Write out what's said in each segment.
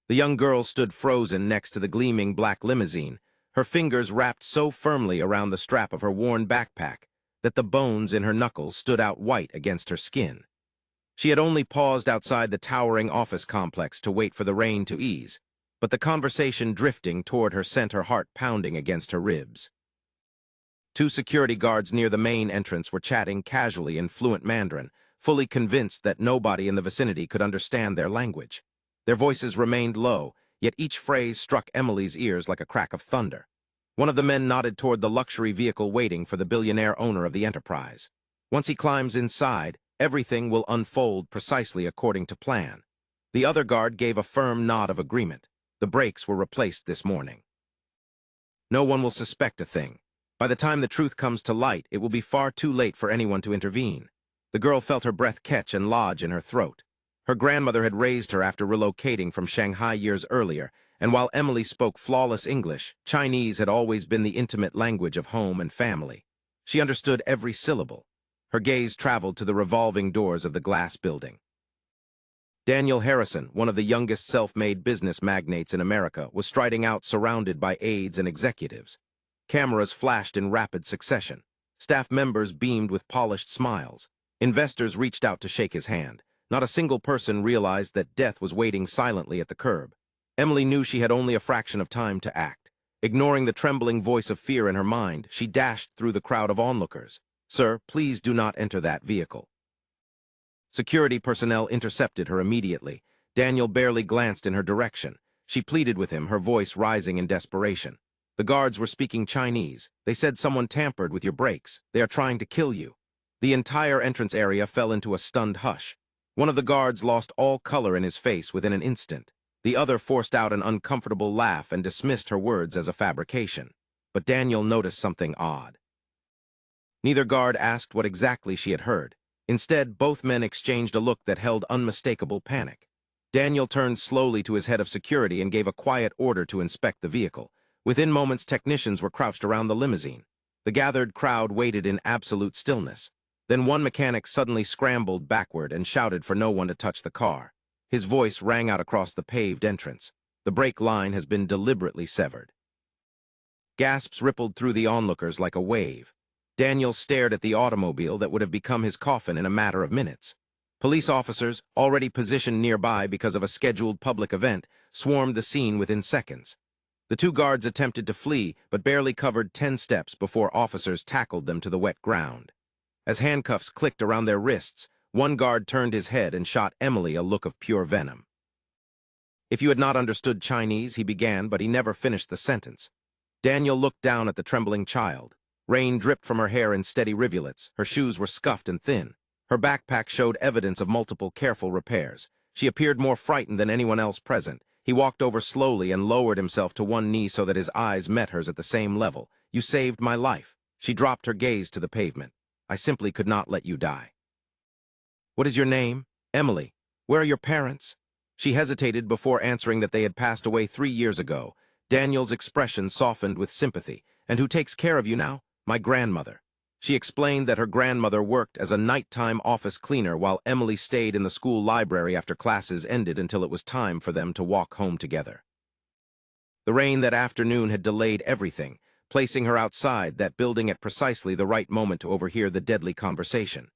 The young girl stood frozen next to the gleaming black limousine, her fingers wrapped so firmly around the strap of her worn backpack that the bones in her knuckles stood out white against her skin. She had only paused outside the towering office complex to wait for the rain to ease, but the conversation drifting toward her sent her heart pounding against her ribs. Two security guards near the main entrance were chatting casually in fluent Mandarin, fully convinced that nobody in the vicinity could understand their language. Their voices remained low, yet each phrase struck Emily's ears like a crack of thunder. One of the men nodded toward the luxury vehicle waiting for the billionaire owner of the enterprise. Once he climbs inside, everything will unfold precisely according to plan. The other guard gave a firm nod of agreement. The brakes were replaced this morning. No one will suspect a thing. By the time the truth comes to light, it will be far too late for anyone to intervene. The girl felt her breath catch and lodge in her throat. Her grandmother had raised her after relocating from Shanghai years earlier, and while Emily spoke flawless English, Chinese had always been the intimate language of home and family. She understood every syllable. Her gaze traveled to the revolving doors of the glass building. Daniel Harrison, one of the youngest self-made business magnates in America, was striding out surrounded by aides and executives. Cameras flashed in rapid succession. Staff members beamed with polished smiles. Investors reached out to shake his hand. Not a single person realized that death was waiting silently at the curb. Emily knew she had only a fraction of time to act. Ignoring the trembling voice of fear in her mind, she dashed through the crowd of onlookers. "Sir, please do not enter that vehicle." Security personnel intercepted her immediately. Daniel barely glanced in her direction. She pleaded with him, her voice rising in desperation. The guards were speaking Chinese. They said someone tampered with your brakes. They are trying to kill you. The entire entrance area fell into a stunned hush. One of the guards lost all color in his face within an instant. The other forced out an uncomfortable laugh and dismissed her words as a fabrication. But Daniel noticed something odd. Neither guard asked what exactly she had heard. Instead, both men exchanged a look that held unmistakable panic. Daniel turned slowly to his head of security and gave a quiet order to inspect the vehicle. Within moments, technicians were crouched around the limousine. The gathered crowd waited in absolute stillness. Then one mechanic suddenly scrambled backward and shouted for no one to touch the car. His voice rang out across the paved entrance. The brake line has been deliberately severed. Gasps rippled through the onlookers like a wave. Daniel stared at the automobile that would have become his coffin in a matter of minutes. Police officers, already positioned nearby because of a scheduled public event, swarmed the scene within seconds. The two guards attempted to flee, but barely covered 10 steps before officers tackled them to the wet ground. As handcuffs clicked around their wrists, one guard turned his head and shot Emily a look of pure venom. "If you had not understood Chinese," he began, but he never finished the sentence. Daniel looked down at the trembling child. Rain dripped from her hair in steady rivulets. Her shoes were scuffed and thin. Her backpack showed evidence of multiple careful repairs. She appeared more frightened than anyone else present. He walked over slowly and lowered himself to one knee so that his eyes met hers at the same level. "You saved my life." She dropped her gaze to the pavement. "I simply could not let you die." "What is your name?" "Emily." "Where are your parents?" She hesitated before answering that they had passed away 3 years ago. Daniel's expression softened with sympathy. "And who takes care of you now?" "My grandmother." She explained that her grandmother worked as a nighttime office cleaner while Emily stayed in the school library after classes ended until it was time for them to walk home together. The rain that afternoon had delayed everything, placing her outside that building at precisely the right moment to overhear the deadly conversation.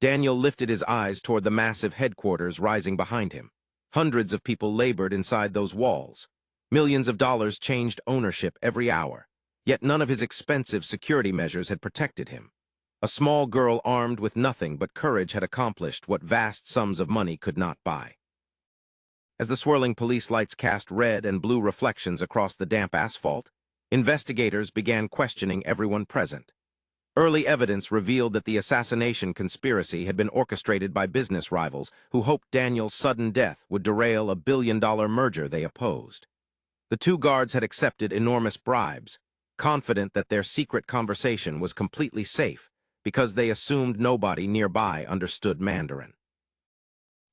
Daniel lifted his eyes toward the massive headquarters rising behind him. Hundreds of people labored inside those walls. Millions of dollars changed ownership every hour. Yet none of his expensive security measures had protected him. A small girl armed with nothing but courage had accomplished what vast sums of money could not buy. As the swirling police lights cast red and blue reflections across the damp asphalt, investigators began questioning everyone present. Early evidence revealed that the assassination conspiracy had been orchestrated by business rivals who hoped Daniel's sudden death would derail a billion-dollar merger they opposed. The two guards had accepted enormous bribes, confident that their secret conversation was completely safe because they assumed nobody nearby understood Mandarin.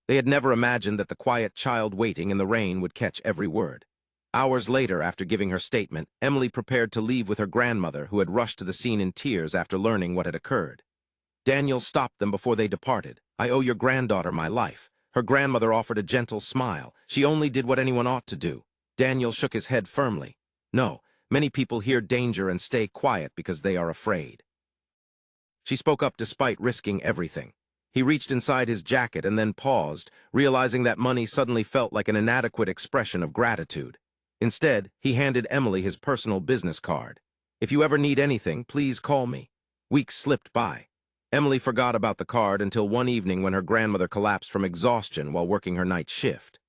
They had never imagined that the quiet child waiting in the rain would catch every word. Hours later, after giving her statement, Emily prepared to leave with her grandmother, who had rushed to the scene in tears after learning what had occurred. Daniel stopped them before they departed. "I owe your granddaughter my life. Her grandmother offered a gentle smile. She only did what anyone ought to do. Daniel shook his head firmly. No, many people hear danger and stay quiet because they are afraid. She spoke up despite risking everything. He reached inside his jacket and then paused, realizing that money suddenly felt like an inadequate expression of gratitude. Instead, he handed Emily his personal business card. If you ever need anything, please call me. Weeks slipped by. Emily forgot about the card until one evening when her grandmother collapsed from exhaustion while working her night shift.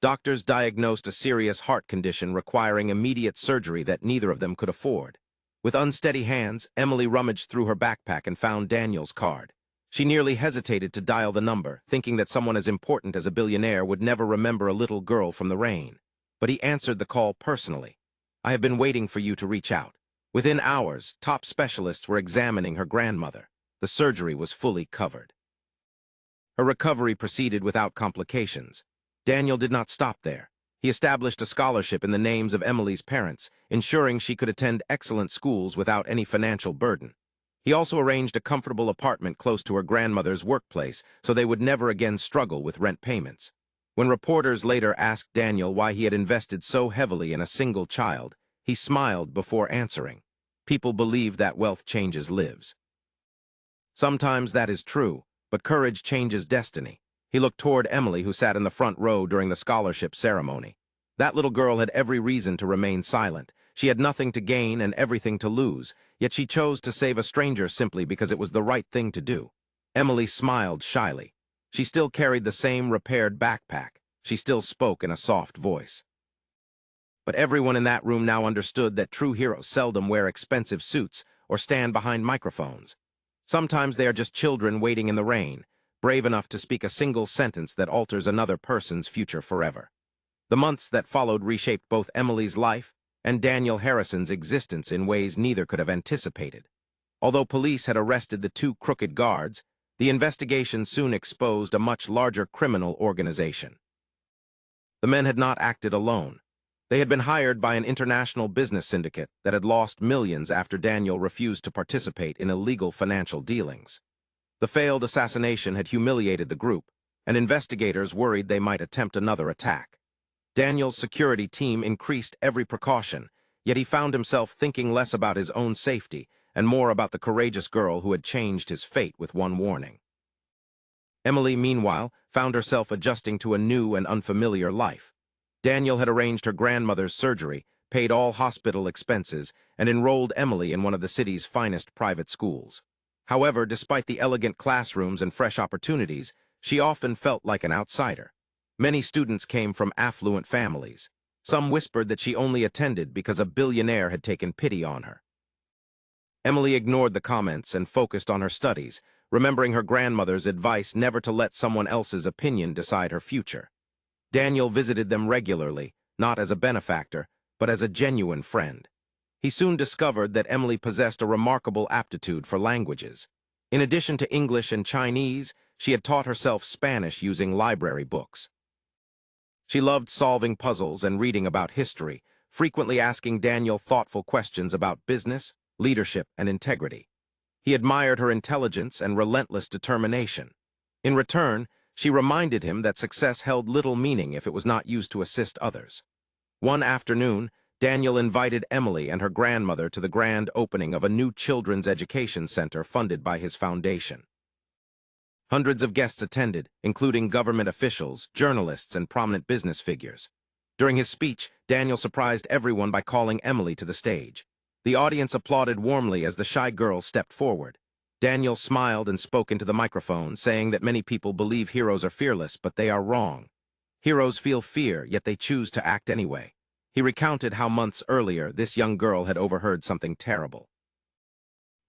Doctors diagnosed a serious heart condition requiring immediate surgery that neither of them could afford. With unsteady hands, Emily rummaged through her backpack and found Daniel's card. She nearly hesitated to dial the number, thinking that someone as important as a billionaire would never remember a little girl from the rain. But he answered the call personally. I have been waiting for you to reach out. Within hours, top specialists were examining her grandmother. The surgery was fully covered. Her recovery proceeded without complications. Daniel did not stop there. He established a scholarship in the names of Emily's parents, ensuring she could attend excellent schools without any financial burden. He also arranged a comfortable apartment close to her grandmother's workplace so they would never again struggle with rent payments. When reporters later asked Daniel why he had invested so heavily in a single child, he smiled before answering. People believe that wealth changes lives. Sometimes that is true, but courage changes destiny. He looked toward Emily, who sat in the front row during the scholarship ceremony. That little girl had every reason to remain silent. She had nothing to gain and everything to lose, yet she chose to save a stranger simply because it was the right thing to do. Emily smiled shyly. She still carried the same repaired backpack. She still spoke in a soft voice. But everyone in that room now understood that true heroes seldom wear expensive suits or stand behind microphones. Sometimes they are just children waiting in the rain, brave enough to speak a single sentence that alters another person's future forever. The months that followed reshaped both Emily's life and Daniel Harrison's existence in ways neither could have anticipated. Although police had arrested the two crooked guards, the investigation soon exposed a much larger criminal organization. The men had not acted alone. They had been hired by an international business syndicate that had lost millions after Daniel refused to participate in illegal financial dealings. The failed assassination had humiliated the group, and investigators worried they might attempt another attack. Daniel's security team increased every precaution, yet he found himself thinking less about his own safety and more about the courageous girl who had changed his fate with one warning. Emily, meanwhile, found herself adjusting to a new and unfamiliar life. Daniel had arranged her grandmother's surgery, paid all hospital expenses, and enrolled Emily in one of the city's finest private schools. However, despite the elegant classrooms and fresh opportunities, she often felt like an outsider. Many students came from affluent families. Some whispered that she only attended because a billionaire had taken pity on her. Emily ignored the comments and focused on her studies, remembering her grandmother's advice never to let someone else's opinion decide her future. Daniel visited them regularly, not as a benefactor, but as a genuine friend. He soon discovered that Emily possessed a remarkable aptitude for languages. In addition to English and Chinese, she had taught herself Spanish using library books. She loved solving puzzles and reading about history, frequently asking Daniel thoughtful questions about business, leadership, and integrity. He admired her intelligence and relentless determination. In return, she reminded him that success held little meaning if it was not used to assist others. One afternoon, Daniel invited Emily and her grandmother to the grand opening of a new children's education center funded by his foundation. Hundreds of guests attended, including government officials, journalists, and prominent business figures. During his speech, Daniel surprised everyone by calling Emily to the stage. The audience applauded warmly as the shy girl stepped forward. Daniel smiled and spoke into the microphone, saying that many people believe heroes are fearless, but they are wrong. Heroes feel fear, yet they choose to act anyway. He recounted how months earlier this young girl had overheard something terrible.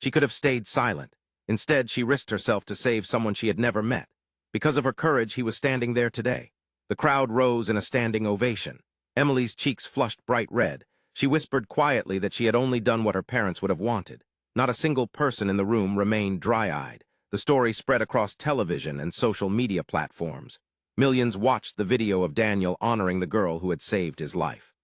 She could have stayed silent. Instead, she risked herself to save someone she had never met. Because of her courage, he was standing there today. The crowd rose in a standing ovation. Emily's cheeks flushed bright red. She whispered quietly that she had only done what her parents would have wanted. Not a single person in the room remained dry-eyed. The story spread across television and social media platforms. Millions watched the video of Daniel honoring the girl who had saved his life.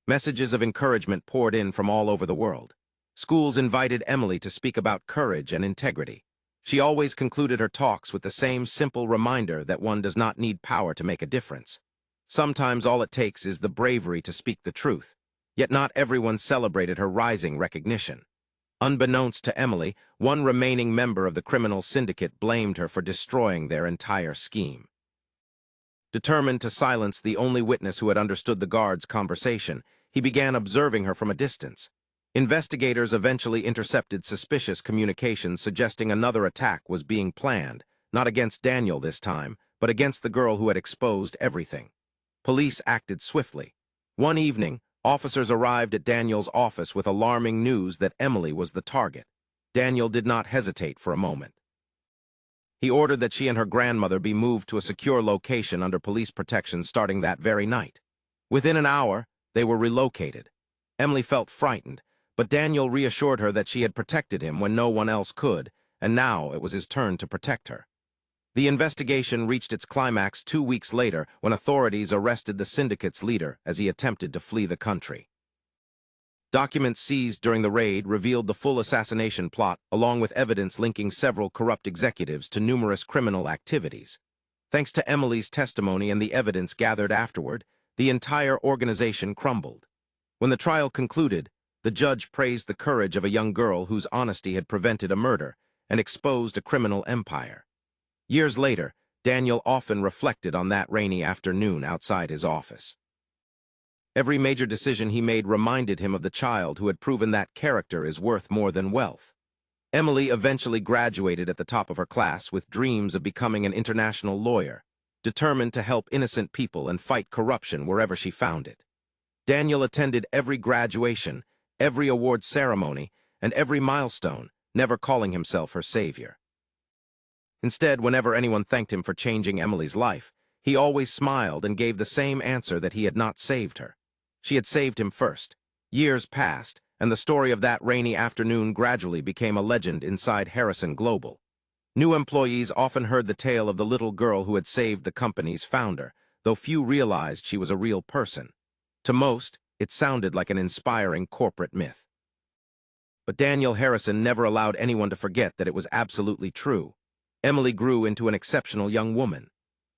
Messages of encouragement poured in from all over the world. Schools invited Emily to speak about courage and integrity. She always concluded her talks with the same simple reminder that one does not need power to make a difference. Sometimes all it takes is the bravery to speak the truth, yet not everyone celebrated her rising recognition. Unbeknownst to Emily, one remaining member of the criminal syndicate blamed her for destroying their entire scheme. Determined to silence the only witness who had understood the guard's conversation, he began observing her from a distance. Investigators eventually intercepted suspicious communications suggesting another attack was being planned, not against Daniel this time, but against the girl who had exposed everything. Police acted swiftly. One evening, officers arrived at Daniel's office with alarming news that Emily was the target. Daniel did not hesitate for a moment. He ordered that she and her grandmother be moved to a secure location under police protection starting that very night. Within an hour, they were relocated. Emily felt frightened, but Daniel reassured her that she had protected him when no one else could, and now it was his turn to protect her. The investigation reached its climax 2 weeks later when authorities arrested the syndicate's leader as he attempted to flee the country. Documents seized during the raid revealed the full assassination plot, along with evidence linking several corrupt executives to numerous criminal activities. Thanks to Emily's testimony and the evidence gathered afterward, the entire organization crumbled. When the trial concluded, the judge praised the courage of a young girl whose honesty had prevented a murder and exposed a criminal empire. Years later, Daniel often reflected on that rainy afternoon outside his office. Every major decision he made reminded him of the child who had proven that character is worth more than wealth. Emily eventually graduated at the top of her class with dreams of becoming an international lawyer, determined to help innocent people and fight corruption wherever she found it. Daniel attended every graduation, every award ceremony, and every milestone, never calling himself her savior. Instead, whenever anyone thanked him for changing Emily's life, he always smiled and gave the same answer that he had not saved her. She had saved him first. Years passed, and the story of that rainy afternoon gradually became a legend inside Harrison Global. New employees often heard the tale of the little girl who had saved the company's founder, though few realized she was a real person. To most, it sounded like an inspiring corporate myth. But Daniel Harrison never allowed anyone to forget that it was absolutely true. Emily grew into an exceptional young woman.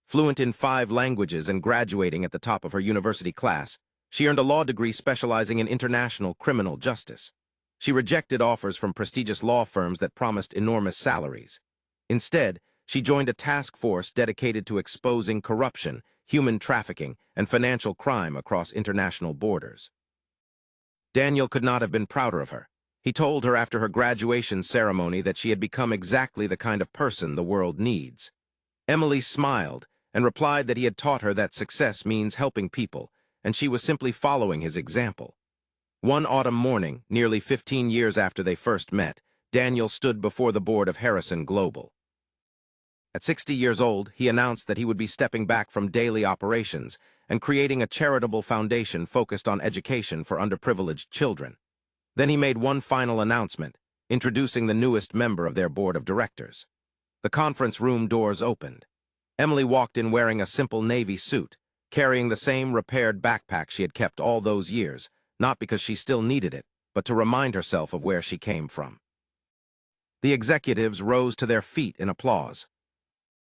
Fluent in 5 languages and graduating at the top of her university class, she earned a law degree specializing in international criminal justice. She rejected offers from prestigious law firms that promised enormous salaries. Instead, she joined a task force dedicated to exposing corruption, human trafficking, and financial crime across international borders. Daniel could not have been prouder of her. He told her after her graduation ceremony that she had become exactly the kind of person the world needs. Emily smiled and replied that he had taught her that success means helping people, and she was simply following his example. One autumn morning, nearly 15 years after they first met, Daniel stood before the board of Harrison Global. At 60 years old, he announced that he would be stepping back from daily operations and creating a charitable foundation focused on education for underprivileged children. Then he made one final announcement, introducing the newest member of their board of directors. The conference room doors opened. Emily walked in wearing a simple navy suit, carrying the same repaired backpack she had kept all those years, not because she still needed it, but to remind herself of where she came from. The executives rose to their feet in applause.